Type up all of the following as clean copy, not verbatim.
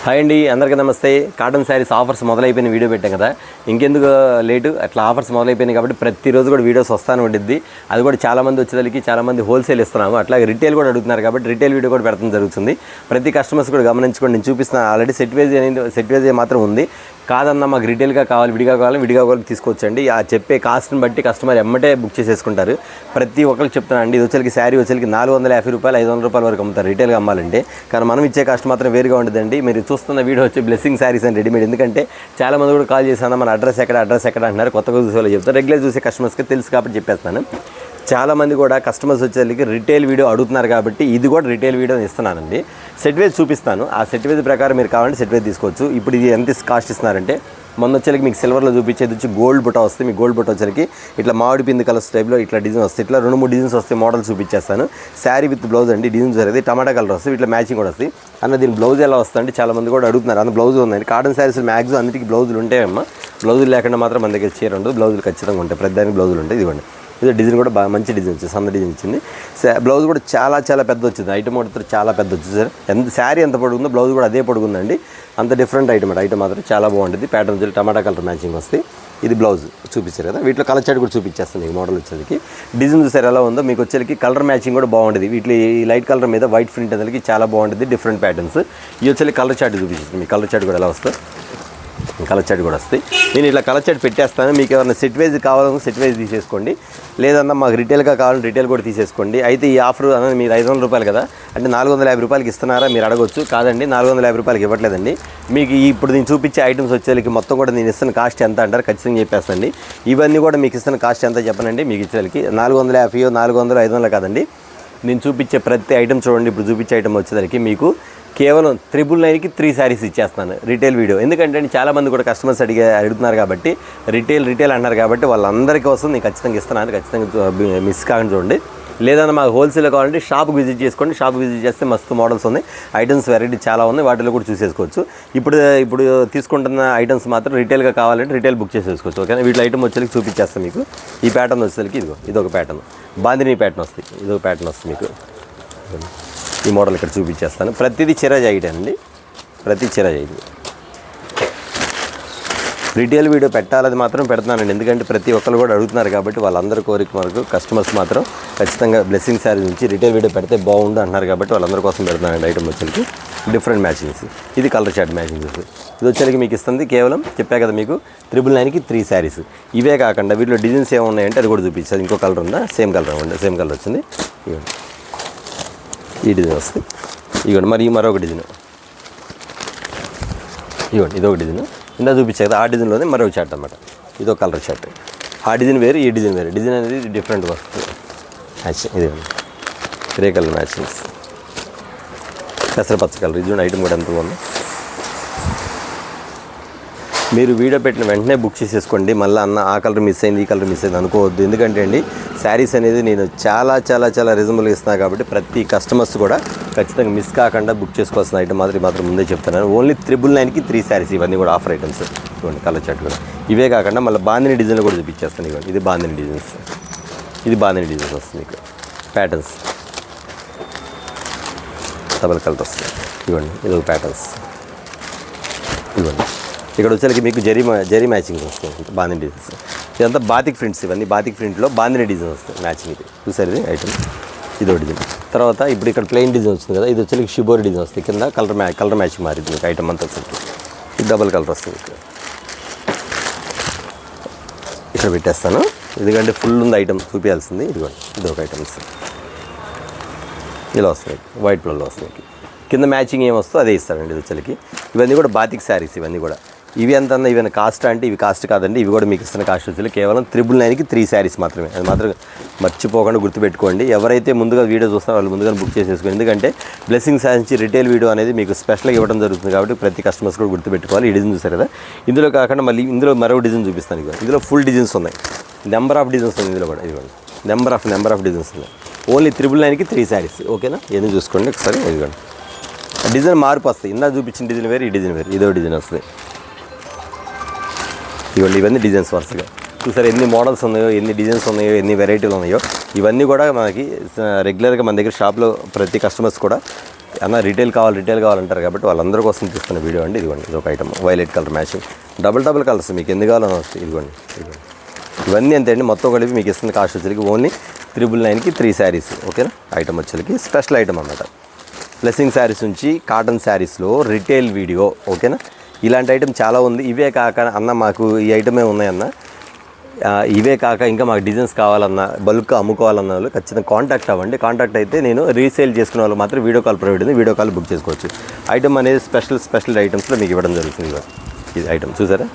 Hi అండి, అందరికీ నమస్తే. కాటన్ శారీస్ ఆఫర్స్ మొదలైపోయిన వీడియో పెట్టాం కదా, ఇంకెందుకు లేటు. అట్లా ఆఫర్స్ మొదలైపోయినాయి కాబట్టి ప్రతిరోజు కూడా వీడియోస్ వస్తాను ఉండిద్ది. అది కూడా చాలామంది వచ్చేదానికి చాలామంది హోల్సేల్ ఇస్తున్నాము, అట్లాగే రిటైల్ కూడా అడుగుతున్నారు కాబట్టి రిటైల్ వీడియో కూడా పెడతాం జరుగుతుంది. ప్రతి కస్టమర్స్ కూడా గమనించుకోండి. నేను చూపిస్తున్నాను ఆల్రెడీ సెట్ వేజ్ మాత్రం ఉంది. కాదన్నా మాకు రిటైల్గా కావాలి, విడిగా కావాలి తీసుకోవచ్చండి. ఆ చెప్పే కాస్ట్ని బట్టి కస్టమర్ ఎమ్మటే బుక్ చేసేసుకుంటారు. ప్రతి ఒక్కరికి చెప్తున్నాను అండి, ఇది వచ్చేకి శారీ వచ్చేకి 450 రూపాయలు 500 రూపాయల వరకు అమ్ముతారు రిటైల్గా అమ్మాలంటే. కానీ మనం ఇచ్చే కాస్ట్ మాత్రం వేరుగా ఉండదండి. మీరు చూస్తున్న వీడియో వచ్చి బ్లెస్సింగ్ శారీస్ అండ్ రెడీమేడ్. ఎందుకంటే చాలామంది కూడా కాల్ చేశాను, మన అడ్రస్ ఎక్కడ అంటున్నారు. కొత్తగా చూసే వాళ్ళు చెప్తారు, రెగ్యులర్ చూసే కస్టమర్స్కి తెలుసు కాబట్టి చెప్పేస్తాను. చాలామంది కూడా కస్టమర్స్ వచ్చేసరికి రిటైల్ వీడియో అడుగుతున్నారు కాబట్టి ఇది కూడా రిటైల్ వీడియో ఇస్తున్నానండి. సెట్ వేజ్ చూపిస్తాను. ఆ సెట్ వేజ్ ప్రకారం మీరు కావాలంటే సెట్ వేజ్ తీసుకోవచ్చు. ఇప్పుడు ఇది ఎంత కాస్ట్ ఇస్తున్నారంటే, మొన్న వచ్చేకి మీకు సిల్వర్లో చూపించేది వచ్చి గోల్డ్ బుట్ట వస్తుంది. మీకు గోల్డ్ బుట్ట వచ్చేకి ఇట్లా మామిడి పిండి కలర్స్ టైప్లో ఇట్లా డిజైన్ వస్తాయి. ఇట్లా 2-3 డిజైన్స్ వస్తాయి. మోడల్ చూపించేస్తాను. శారీ విత్ బ్లౌజ్ అండి. డిజైన్ జరిగింది టమాటా కలర్ వస్తుంది. ఇట్లా మ్యాచింగ్ కూడా వస్తుంది. అన్న దీని బ్లౌజ్ ఎలా వస్తుంది చాలామంది కూడా అడుగుతున్నారు. అందులో బ్లౌజ్ ఉందండి. కాటన్ శారీస్ మ్యాక్సిమం అన్నిటికీ బ్లౌజులు ఉంటాయమ్మా. బ్లౌజులు లేకుండా మాత్రం మన దగ్గర చీర ఉండదు. బ్లౌజులు ఖచ్చితంగా ఉంటాయి. ప్రతిదానికి బ్లౌజులు ఉంటాయి. ఇదిగోండి, ఇది డిజైన్ కూడా బాగా మంచి డిజైన్ వచ్చింది. సన్న డిజైన్ వచ్చింది. బ్లౌజ్ కూడా చాలా పెద్ద వచ్చింది. ఐటమ్ కూడా చాలా పెద్ద వచ్చింది సార్. ఎంత శారీ ఎంత పొడుగుందో బ్లౌజ్ కూడా అదే పొడుగుందండి. అంత డిఫరెంట్ ఐటమ్ మాత్రం చాలా బాగుంటుంది. ప్యాటర్న్ వచ్చి టమాటా కలర్ మ్యాచింగ్ వస్తుంది. ఇది బ్లౌజ్ చూపించారు కదా. వీటిలో కలర్ చాట్ కూడా చూపించేస్తాను. ఈ మోడల్ వచ్చేసరికి డిజైన్ చూసారు ఎలా ఉందో. మీకు వచ్చేకి కలర్ మ్యాచింగ్ కూడా బాగుంటుంది. వీటిలో ఈ లైట్ కలర్ మీద వైట్ ప్రింట్ అనేది చాలా బాగుంటుంది. Different patterns. ఈ వచ్చేకి కలర్ చాట్ చూపించేస్తుంది. మీ కలర్ చాట్ కూడా ఎలా వస్తుంది, కలర్ చాట్ కూడా వస్తాయి. నేను ఇట్లా కలర్ చాట్ పెట్టేస్తాను. మీకు ఎవరైనా సెట్ వైజ్ కావాలన్నా సెట్ వైజ్ తీసేసుకోండి. లేదన్నా మాకు రిటైల్గా కావాలని రిటైల్ కూడా తీసేసుకోండి. అయితే ఈ ఆఫర్ అనేది మీరు 500 రూపాయలు కదా అంటే 450 రూపాయలకి ఇస్తున్నారా మీరు అడగొచ్చు. కాదండి, 450 రూపాయలకి ఇవ్వట్లేదండి. మీకు ఇప్పుడు నేను చూపించే ఐటమ్స్ వచ్చేకి మొత్తం కూడా నేను ఇస్తున్న కాస్ట్ ఎంత అంటారు ఖచ్చితంగా చెప్పేస్తాండి. ఇవన్నీ కూడా మీకు ఇస్తున్న కాస్ట్ ఎంత చెప్పనండి. మీకు ఇచ్చేకి 450, 400, 500 కాదండి. నేను చూపించే ప్రతి ఐటమ్ చూడండి. ఇప్పుడు చూపించే ఐటమ్ వచ్చేసరికి మీకు కేవలం 999కి 3 శారీస్ ఇచ్చేస్తున్నాను రిటైల్ వీడియో. ఎందుకంటే చాలామంది కూడా కస్టమర్స్ అడుగుతున్నారు కాబట్టి రిటైల్ అంటున్నారు కాబట్టి వాళ్ళందరికీ కోసం నేను ఖచ్చితంగా ఇస్తున్నాను. ఖచ్చితంగా మిస్ కాకుండా చూడండి. లేదన్నా మాకు హోల్సేల్ కావాలంటే షాప్కి విజిట్ చేసుకోండి. షాప్కి విజిట్ చేస్తే మస్తు మోడల్స్ ఉన్నాయి. ఐటమ్స్ వెరైటీ చాలా ఉన్నాయి. వాటిలో కూడా చూసేసుకోవచ్చు. ఇప్పుడు తీసుకుంటున్న ఐటమ్స్ మాత్రం రిటైల్గా కావాలంటే రిటైల్ బుక్ చేసేసుకోవచ్చు. ఓకేనా. వీటి ఐటమ్ వచ్చేసరికి చూపించేస్తాను మీకు. ఈ ప్యాటర్న్ వచ్చేసరికి ఇదొక ప్యాటర్న్, బాందిని ప్యాటర్న్ వస్తుంది. ఇదొక ప్యాటర్న్ వస్తుంది మీకు. ఈ మోడల్ ఇక్కడ చూపించేస్తాను. ప్రతిదీ చిరాజ్ ఐటమ్ అండి. ప్రతి చిరాజ్ ఐటమ్ రిటైల్ వీడియో పెట్టాలని మాత్రం పెడుతున్నానండి. ఎందుకంటే ప్రతి ఒక్కరు కూడా అడుగుతున్నారు కాబట్టి వాళ్ళందరి కోరిక వరకు కస్టమర్స్ మాత్రం ఖచ్చితంగా బ్లెస్సింగ్ శారీ నుంచి రిటైల్ వీడియో పెడితే బాగుండు అంటున్నారు కాబట్టి వాళ్ళందరి కోసం పెడుతున్నానండి. ఐటమ్ వచ్చేసి డిఫరెంట్ మ్యాచింగ్స్. ఇది కలర్ చార్ట్ మ్యాచింగ్స్. ఇది వచ్చేసరికి మీకు ఇస్తుంది కేవలం చెప్పా కదా మీకు 999కి 3 శారీస్. ఇవే కాకుండా వీటిలో డిజైన్స్ ఏమున్నాయంటే అది కూడా చూపించాలి. ఇంకో కలర్ ఉందా, సేమ్ కలర్ ఉంది. సేమ్ కలర్ వచ్చింది. ఈ డిజైన్ వస్తుంది. ఇవ్వండి. మరి మరొక డిజైన్ ఇవ్వండి. ఇదొక డిజైన్ ఇందా చూపించారు కదా. ఆ డిజైన్లోనే మరొక చార్ట్ అనమాట. ఇదో కలర్ చార్ట్. ఆ డిజైన్ వేరు, ఈ డిజైన్ వేరు. డిజైన్ అనేది డిఫరెంట్గా వస్తుంది. మ్యాచింగ్ ఇది గ్రే కలర్ మ్యాచింగ్స్, పెసరపచ్చ కలర్. ఇది ఐటమ్ కూడా ఎంత బాగుంది. మీరు వీడియో పెట్టిన వెంటనే బుక్ చేసేసుకోండి. మళ్ళీ అన్న ఆ కలర్ మిస్ అయింది, ఈ కలర్ మిస్ అయింది అనుకోవద్దు. ఎందుకంటే అండి శారీస్ అనేది నేను చాలా రిజనబుల్గా ఇస్తున్నాను కాబట్టి ప్రతి కస్టమర్స్ కూడా ఖచ్చితంగా మిస్ కాకుండా బుక్ చేసుకోవాల్సిన ఐటమ్ మాత్రం ముందే చెప్తున్నాను. ఓన్లీ 999కి 3 శారీస్. ఇవన్నీ కూడా ఆఫర్ ఐటమ్స్. ఇవ్వండి కలర్ చార్ట్ కూడా. ఇవే కాకుండా మళ్ళీ బాందిని డిజైన్లు కూడా చూపించేస్తాను. ఇవ్వండి. ఇది బాందిని డిజైన్స్. ఇది బాందిని డిజైన్స్ వస్తుంది మీకు. ప్యాటర్న్స్ డబల్ కలర్ వస్తుంది. ఇవ్వండి. ఇది ఒక ప్యాటర్న్స్. ఇవ్వండి. ఇక్కడ వచ్చేసరికి మీకు జరీ మ్యాచింగ్ వస్తుంది. బాందిని డిజైన్స్. ఇదంతా బాతిక్ ప్రింట్స్. ఇవన్నీ బాతిక్ ప్రింట్లో బాందిని డిజైన్ వస్తుంది మ్యాచింగ్. ఇది చూసారు ఇది ఐటమ్. ఇదో డిజైన్. తర్వాత ఇప్పుడు ఇక్కడ ప్లెయిన్ డిజైన్ వచ్చింది కదా. ఇది వచ్చేసరికి షిబోరి డిజైన్ వస్తుంది. కింద కలర్ మ్యాచింగ్ మారింది మీకు ఐటమ్ అంతా వచ్చేసరికి. ఇది డబల్ కలర్ వస్తుంది ఇక్కడ పెట్టేస్తాను. ఎందుకంటే ఫుల్ ఉంది ఐటమ్ చూపించాల్సింది. ఇదిగోండి. ఇది ఒక ఐటమ్స్ ఇలా వస్తుంది. వైట్ కలర్లో వస్తుంది. కింద మ్యాచింగ్ ఏం వస్తుందో అదే ఇస్తానండి. ఇది వచ్చేసరికి ఇవన్నీ కూడా బాతిక్ శారీస్. ఇవన్నీ కూడా ఇవి ఎంత ఇవన్నీ కాస్ట్ అంటే ఇవి కాస్ట్ కాదండి. ఇవి కూడా మీకు ఇస్తున్న కాస్ట్ వచ్చి కేవలం 999కి 3 శారీస్ మాత్రమే. అది మాత్రం మర్చిపోకుండా గుర్తుపెట్టుకోండి. ఎవరైతే ముందుగా వీడియో చూస్తారో వాళ్ళు ముందుగా బుక్ చేసేసుకోండి. ఎందుకంటే బ్లెస్సింగ్ శారీ నుంచి రిటైల్ వీడియో అనేది మీకు స్పెషల్గా ఇవ్వడం జరుగుతుంది కాబట్టి ప్రతి కస్టమర్స్ కూడా గుర్తుపెట్టుకోవాలి. ఈ డిజైన్ చూసారు కదా. ఇందులో కాకుండా మళ్ళీ ఇందులో మరో డిజైన్ చూపిస్తాను. ఇక ఇందులో ఫుల్ డిజైన్స్ ఉన్నాయి. నెంబర్ ఆఫ్ డిజైన్స్ ఉంది ఇందులో కూడా. ఇదిగోండి. నెంబర్ ఆఫ్ డిజైన్స్ ఉన్నాయి. ఓన్లీ 999కి 3 శారీస్. ఓకేనా. ఏదైనా చూసుకోండి ఒకసారి. ఇదిగోండి. డిజైన్ మార్పు వస్తాయి. ఇందా చూపించిన డిజైన్ వేరు, ఈ డిజైన్ వేరు. ఇదో డిజైన్ వస్తుంది. ఇవ్వండి. ఇవన్నీ డిజైన్స్ వరుసగా చూసారు ఎన్ని మోడల్స్ ఉన్నాయో, ఎన్ని డిజైన్స్ ఉన్నాయో, ఎన్ని వెరైటీలు ఉన్నాయో. ఇవన్నీ కూడా మనకి రెగ్యులర్గా మన దగ్గర షాప్లో ప్రతి కస్టమర్స్ కూడా అన్న రిటైల్ కావాలంటారు కాబట్టి వాళ్ళందరి కోసం తీసుకున్న వీడియో అండి. ఇదిగోండి ఇది ఒక item violet colour matching double colours మీకు ఎందుకు కావాలని వస్తాయి. ఇదిగోండి ఇవన్నీ అంతే అండి. మొత్తం కలిపి మీకు ఇస్తున్న కాస్ట్ వచ్చేసరికి ఓన్లీ 999కి 3 శారీస్. ఓకేనా. ఐటమ్ వచ్చేసరికి స్పెషల్ ఐటమ్ అన్నమాట. బ్లెస్సింగ్ శారీస్ నుంచి కాటన్ శారీస్లో రిటైల్ వీడియో. ఓకేనా. ఇలాంటి ఐటమ్ చాలా ఉంది. ఇవే కాక అన్న మాకు ఈ ఐటమే ఉన్నాయన్న, ఇవే కాక ఇంకా మాకు డిజైన్స్ కావాలన్నా బల్క్ అమ్ముకోవాలన్న వాళ్ళు ఖచ్చితంగా కాంటాక్ట్ అవ్వండి. కాంటాక్ట్ అయితే నేను రీసేల్ చేసుకునే వాళ్ళు మాత్రం వీడియో కాల్ ప్రొవైడ్ ఉంది, వీడియో కాల్ బుక్ చేసుకోవచ్చు. ఐటమ్ అనేది స్పెషల్ ఐటమ్స్లో మీకు ఇవ్వడం జరుగుతుంది. ఇది ఐటమ్ చూసారా,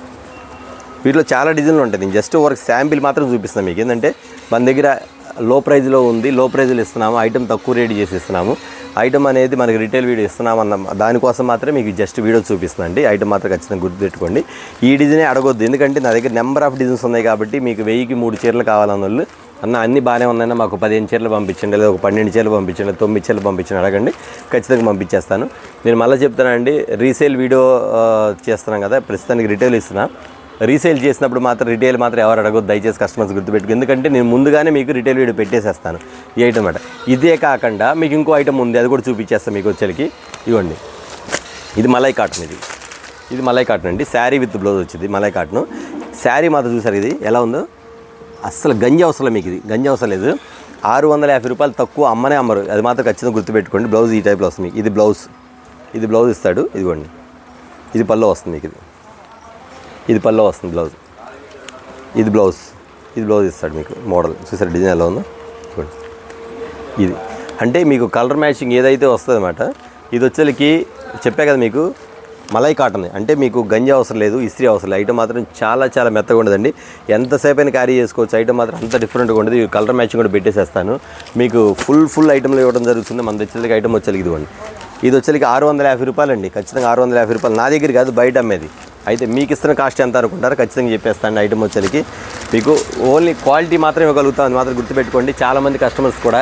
వీటిలో చాలా డిజైన్లు ఉంటాయి. నేను జస్ట్ ఒక శాంపిల్ మాత్రం చూపిస్తాను మీకు. ఏంటంటే మన దగ్గర లో ప్రైజ్లో ఉంది, లో ప్రైజ్లో ఇస్తున్నాము, ఐటమ్ తక్కువ రేట్ చేసి ఇస్తున్నాము. ఐటమ్ అనేది మనకి రిటైల్ వీడియో ఇస్తున్నాము అన్న దానికోసం మాత్రం మీకు జస్ట్ వీడియో చూపిస్తున్నాను అండి. ఐటమ్ మాత్రం ఖచ్చితంగా గుర్తుపెట్టుకోండి. ఈ డిజైనే అడగొద్దు, ఎందుకంటే నా దగ్గర నెంబర్ ఆఫ్ డిజైన్స్ ఉన్నాయి కాబట్టి. మీకు 1000కి 3 చీరలు కావాలన్న వాళ్ళు అన్న అన్నీ బాగానే ఉన్నాయన్నా మాకు 15 చీరలు పంపించండి, లేదా ఒక 12 చీరలు పంపించండి, 9 చీరలు పంపించండి అడగండి, ఖచ్చితంగా పంపించేస్తాను. నేను మళ్ళీ చెప్తానండి, రీసేల్ వీడియో చేస్తున్నాం కదా, ప్రస్తుతానికి రిటైల్ ఇస్తున్నా. రీసేల్ చేసినప్పుడు మాత్రం రిటైల్ మాత్రం ఎవరు అడగొద్దు, దయచేసి కస్టమర్స్ గుర్తుపెట్టుకు. ఎందుకంటే నేను ముందుగానే మీకు రిటైల్ వీడియో పెట్టేసేస్తాను ఈ ఐటమ్ అన్నమాట. ఇదే కాకుండా మీకు ఇంకో ఐటమ్ ఉంది, అది కూడా చూపించేస్తాను మీకు వచ్చేకి. ఇవ్వండి, ఇది మలై కాటన్. ఇది మలై కాటన్ అండి. శారీ విత్ బ్లౌజ్ వచ్చింది మలై కాటన్. శారీ మాత్రం చూసారు ఇది ఎలా ఉందో. అస్సలు గంజి అవసరం, మీకు ఇది గంజి అవసరం లేదు. 650 రూపాయలు తక్కువ అమ్మనే అమ్మరు, అది మాత్రం ఖచ్చితంగా గుర్తుపెట్టుకోండి. బ్లౌజ్ ఈ టైప్లో వస్తుంది మీకు. ఇది బ్లౌజ్ ఇస్తాడు. ఇదిగోండి, ఇది పల్లో వస్తుంది మీకు. ఇది పల్లో వస్తుంది బ్లౌజ్. ఇది బ్లౌజ్ ఇస్తాడు మీకు. మోడల్ చూసారు డిజైన్ ఎలా ఉందో. ఇది అంటే మీకు కలర్ మ్యాచింగ్ ఏదైతే వస్తుంది అన్నమాట. ఇది వచ్చేకి చెప్పా కదా మీకు మలై కాటన్, అంటే మీకు గంజి అవసరం లేదు, ఇస్త్రీ అవసరం లేదు. ఐటమ్ మాత్రం చాలా మెత్తగా ఉండదండి. ఎంతసేపు అయినా క్యారీ చేసుకోవచ్చు. ఐటమ్ మాత్రం అంత డిఫరెంట్గా ఉండదు. కలర్ మ్యాచింగ్ కూడా పెట్టేసేస్తాను మీకు. ఫుల్ ఐటమ్లో ఇవ్వడం జరుగుతుంది. మన వచ్చేకి ఐటమ్ వచ్చేకి ఇదిగోండి. ఇది వచ్చేకి 650 రూపాయలు అండి. ఖచ్చితంగా 650 రూపాయలు. నా దగ్గర కాదు, బయట అమ్మేది. అయితే మీకు ఇస్తున్న కాస్ట్ ఎంత అనుకుంటారో ఖచ్చితంగా చెప్పేస్తాను. ఐటమ్ వచ్చేకి మీకు ఓన్లీ క్వాలిటీ మాత్రం ఇవ్వగలుగుతాం, అది మాత్రం గుర్తుపెట్టుకోండి. చాలామంది కస్టమర్స్ కూడా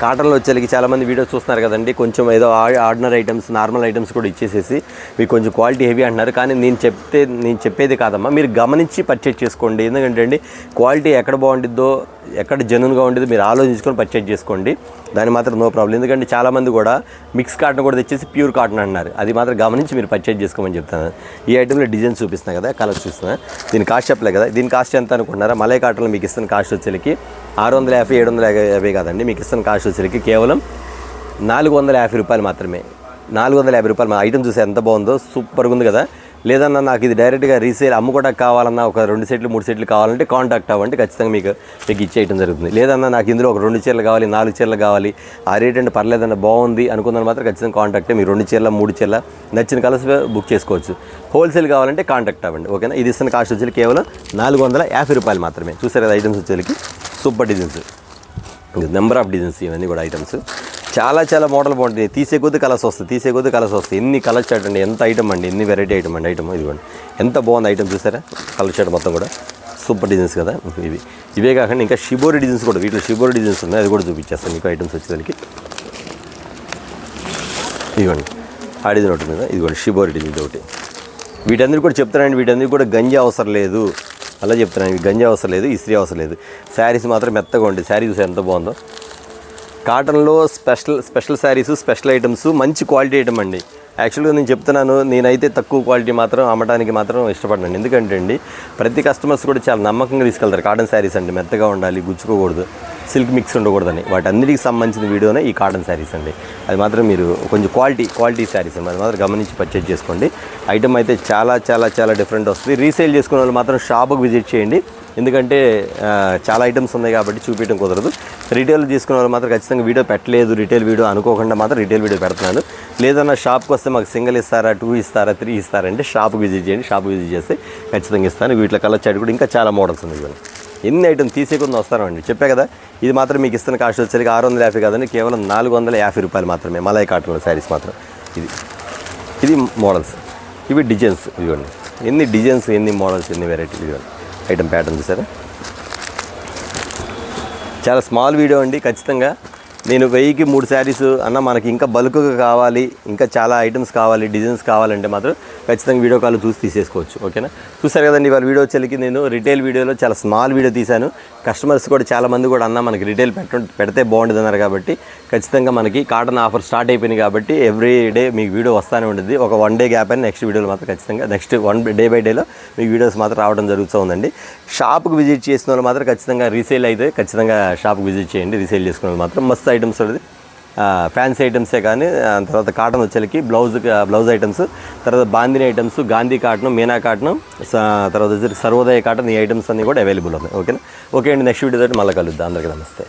కాటన్లో వచ్చేకి చాలామంది వీడియోస్ చూస్తున్నారు కదండి, కొంచెం ఏదో ఆర్డినరీ ఐటమ్స్, నార్మల్ ఐటమ్స్ కూడా ఇచ్చేసేసి మీకు కొంచెం క్వాలిటీ హెవీ అంటున్నారు. కానీ నేను చెప్పేది కాదమ్మా, మీరు గమనించి పర్చేజ్ చేసుకోండి. ఎందుకంటే అండి క్వాలిటీ ఎక్కడ బాగుంటుందో, ఎక్కడ జెన్యూన్గా ఉండేదో మీరు ఆలోచించుకొని పర్చేజ్ చేసుకోండి. దాని మాత్రం నో ప్రాబ్లం. ఎందుకంటే చాలామంది కూడా మిక్స్ కాటన్ కూడా తెచ్చేసి ప్యూర్ కాటన్ అంటున్నారు. అది మాత్రం గమనించి మీరు పర్చేజ్ చేసుకోమని చెప్తాను. ఈ ఐటెంలో డిజైన్ చూపిస్తున్నా కదా, కలర్స్ చూస్తున్నా. దీని కాస్ట్ చెప్పలే కదా. దీని కాస్ట్ ఎంత అనుకుంటున్నారా? మలై కాటన్లో మీకు ఇస్తున్న కాస్ట్ వచ్చేకి 650, 750 కాదండి. మీకు ఇస్తున్న కాస్ట్ వచ్చేకి కేవలం 450 రూపాయలు మాత్రమే. 450 రూపాయలు. మా ఐటమ్ చూసి ఎంత బాగుందో, సూపర్గా ఉంది కదా. లేదన్నా నాకు ఇది డైరెక్ట్గా రీసేల్ అమ్ముకోవడానికి కావాలన్నా, ఒక 2 సెట్లు 3 సెట్లు కావాలంటే కాంటాక్ట్ అవ్వండి, ఖచ్చితంగా మీకు ఇచ్చేయటం జరుగుతుంది. లేదన్నా నాకు ఇందులో ఒక 2 చీరలు కావాలి, 4 చీరలు కావాలి, ఆ రేట్ అంటే పర్లేదన్న బాగుంది అనుకుందని మాత్రం ఖచ్చితంగా కాంటాక్ట్. మీరు 2 చీరల 3 చీరల నచ్చిన కలర్స్ బుక్ చేసుకోవచ్చు. హోల్సేల్ కావాలంటే కాంటాక్ట్ అవ్వండి. ఓకేనా. ఇది ఇస్తున్న కాస్ట్ వచ్చి కేవలం 450 రూపాయలు మాత్రమే. చూసారు కదా ఐటమ్స్ వచ్చేకి super designs, number of designs, ఇవన్నీ కూడా ఐటమ్స్ చాలా మోడల్ బాగుంటుంది. తీసే కొద్ది కలర్స్ వస్తాయి. ఎన్ని కలర్ చార్ట్ అండి, ఎంత ఐటమ్ అండి, ఎన్ని వెరైటీ ఐటమ్ అండి. ఐటమ్ ఇదిగోండి ఎంత బాగుంది ఐటమ్ చూసారా. కలర్ చార్ట్ మొత్తం కూడా సూపర్ డిజైన్స్ కదా. ఇవే కాకుండా ఇంకా షిబోరి డిజైన్స్ కూడా, వీటిలో షిబోరి డిజైన్స్ ఉన్నాయి, అది కూడా చూపించేస్తాను మీకు. ఐటమ్స్ వచ్చేదానికి ఇదిగోండి ఆ డిజైన్ ఒకటి మీద, ఇదిగోండి షిబోరి డిజైన్ ఒకటి. వీటందరూ కూడా చెప్తానండి, వీటందరూ కూడా గంజి అవసరం లేదు, అలా చెప్తున్నాను. గంజి అవసరం లేదు, ఇస్త్రీ అవసరం లేదు. శారీస్ మాత్రం మెత్తగా ఉంటుంది. శారీ చూసి ఎంత బాగుందో. కాటన్లో స్పెషల్ శారీస్, స్పెషల్ ఐటమ్స్, మంచి క్వాలిటీ ఐటమ్ అండి. యాక్చువల్గా నేను చెప్తున్నాను, నేనైతే తక్కువ క్వాలిటీ మాత్రం అమ్మడానికి మాత్రం ఇష్టపడను. ఎందుకంటే అండి ప్రతి కస్టమర్స్ కూడా చాలా నమ్మకంగా తీసుకెళ్తారు. కాటన్ శారీస్ అంటే మెత్తగా ఉండాలి, గుచ్చుకోకూడదు, సిల్క్ మిక్స్ ఉండకూడదని, వాటన్నిటికి సంబంధించిన వీడియోనే ఈ కాటన్ శారీస్ అండి. అది మాత్రం మీరు కొంచెం క్వాలిటీ శారీస్ అది మాత్రం గమనించి పర్చేజ్ చేసుకోండి. ఐటమ్ అయితే చాలా డిఫరెంట్ వస్తుంది. రీసేల్ చేసుకునే వాళ్ళు మాత్రం షాప్కి విజిట్ చేయండి. ఎందుకంటే చాలా ఐటమ్స్ ఉన్నాయి కాబట్టి చూపించడం కుదరదు. రిటైల్ తీసుకునే వాళ్ళు మాత్రం ఖచ్చితంగా వీడియో పెట్టలేదు, రిటైల్ వీడియో అనుకోకుండా మాత్రం రిటైల్ వీడియో పెడుతున్నాను. లేదన్నా షాప్కి వస్తే మాకు సింగిల్ ఇస్తారా, 2 ఇస్తారా, 3 ఇస్తారంటే షాప్కి విజిట్ చేయండి. షాప్కి విజిట్ చేస్తే ఖచ్చితంగా ఇస్తాను. వీటిలో కలర్ చాట్ కూడా ఇంకా చాలా మోడల్స్ ఉన్నాయి. ఎన్ని ఐటమ్ తీసేకుండా వస్తారండి. చెప్పా కదా, ఇది మాత్రం మీకు ఇస్తున్న కాస్ట్ వచ్చేసరికి 650 కాదండి, కేవలం 450 రూపాయలు మాత్రమే. మలై కాటన్ శారీస్ మాత్రం. ఇది మోడల్స్, ఇవి డిజైన్స్. ఇదిగోండి ఎన్ని డిజైన్స్, ఎన్ని మోడల్స్, ఎన్ని వెరైటీలు. ఇదిగోండి ఐటమ్ ప్యాటర్న్ చూసారా. చాలా స్మాల్ వీడియో అండి. ఖచ్చితంగా నేను 1000కి 3 శారీస్ అన్న మనకి ఇంకా బల్క్గా కావాలి, ఇంకా చాలా ఐటమ్స్ కావాలి, డిజైన్స్ కావాలంటే మాత్రం ఖచ్చితంగా వీడియో కాల్ చూసి తీసేసుకోవచ్చు. ఓకేనా, చూసారు కదండి ఇవాళ వీడియో వచ్చేసరికి నేను రిటైల్ వీడియోలో చాలా స్మాల్ వీడియో తీశాను. కస్టమర్స్ కూడా చాలామంది కూడా అన్న మనకి రిటైల్ పెడితే బాగుంటుంది అన్నారు కాబట్టి ఖచ్చితంగా మనకి కాటన్ ఆఫర్ స్టార్ట్ అయిపోయింది కాబట్టి ఎవ్రీ డే మీకు వీడియో వస్తూనే ఉంటుంది. ఒక 1 డే గ్యాప్ అని నెక్స్ట్ వీడియోలో మాత్రం ఖచ్చితంగా నెక్స్ట్ 1 డే బై డేలో మీకు వీడియోస్ మాత్రం రావడం జరుగుతూ ఉందండి. షాప్కి విజిట్ చేసిన వాళ్ళు మాత్రం ఖచ్చితంగా రీసేల్ అయితే ఖచ్చితంగా షాప్కి విజిట్ చేయండి. రీసేల్ చేసుకునే వాళ్ళు మాత్రం మస్తు ఐటమ్స్ ఉంటుంది, ఫ్యాన్సీ ఐటమ్సే కానీ తర్వాత కాటన్ వచ్చేసరికి బ్లౌజ్ ఐటమ్స్, తర్వాత bandhani items, Gandhi cotton, Meena cotton, తర్వాత వచ్చేసరికి సర్వోదయ కాటన్, ఈ ఐటమ్స్ అన్నీ కూడా అవైలబుల్ ఉన్నాయి. ఓకేనా, ఓకే అండి, నెక్స్ట్ వీడియో తోటి మళ్ళీ కలుద్దాం. అందరికీ నమస్తే.